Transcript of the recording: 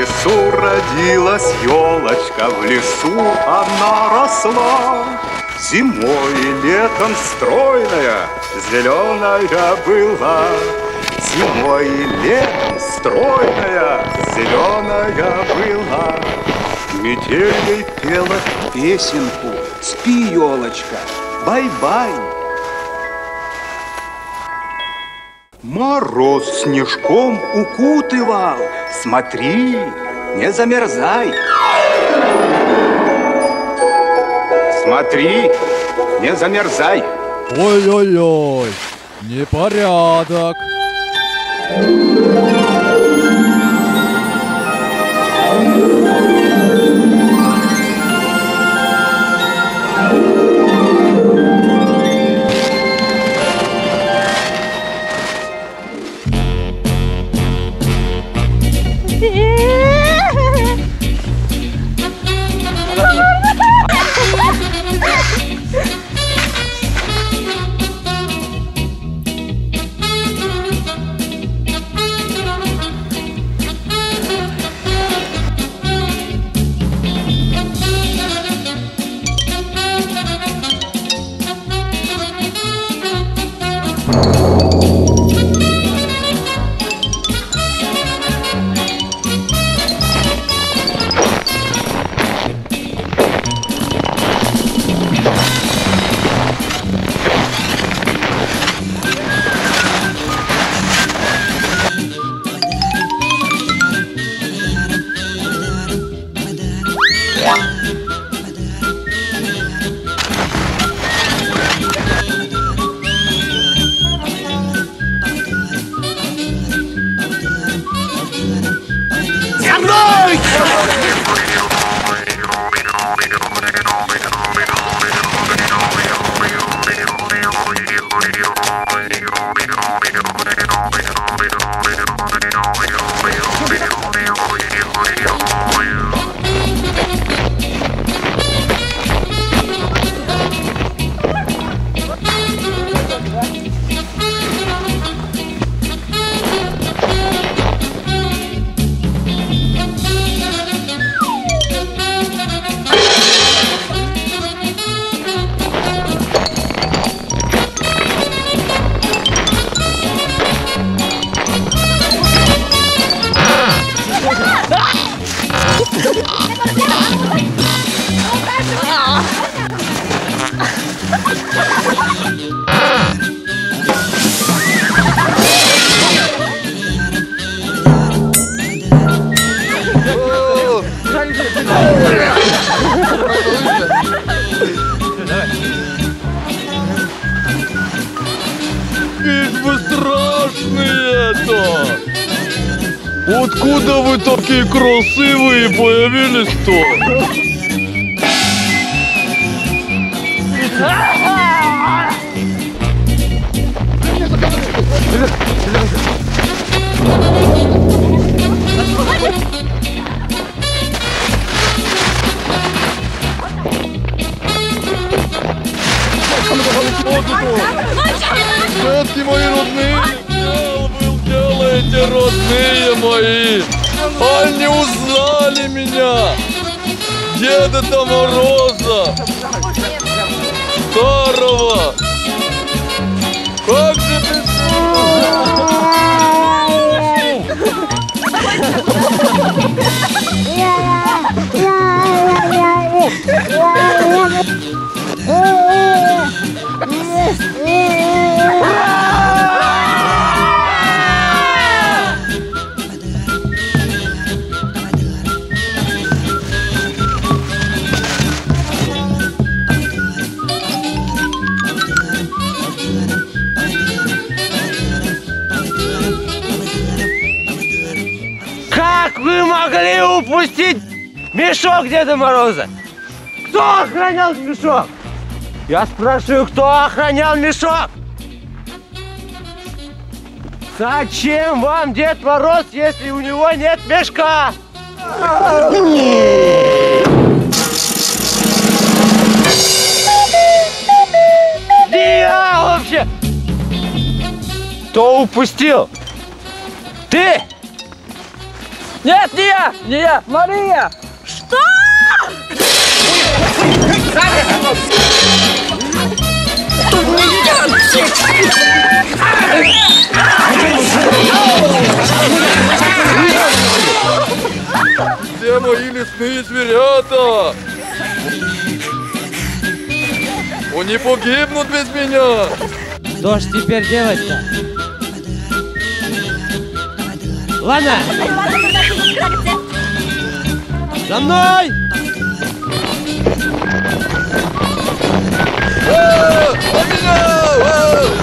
лесу родилась елочка, в лесу она росла. Зимой и летом стройная, зеленая была. Зимой и летом стройная, зеленая была. Метель ей пела песенку: спи, елочка, бай-бай. Мороз снежком укутывал, смотри, не замерзай. Смотри, не замерзай. Ой-ой-ой, непорядок. Откуда вы такие красивые появились-то? Детки мои родные, вы делаете, родные мои? Они не узнали меня, Деда Мороза, старого. Как же ты... Как вы могли упустить мешок Деда Мороза? Кто охранял мешок? Я спрашиваю, кто охранял мешок? Зачем вам Дед Мороз, если у него нет мешка? Где я вообще? Кто упустил? Ты? Нет, не я! Не я! Мария! Что? Где мои лесные зверята? Они погибнут без меня! Что ж теперь делать-то? Ладно, за мной! Меня!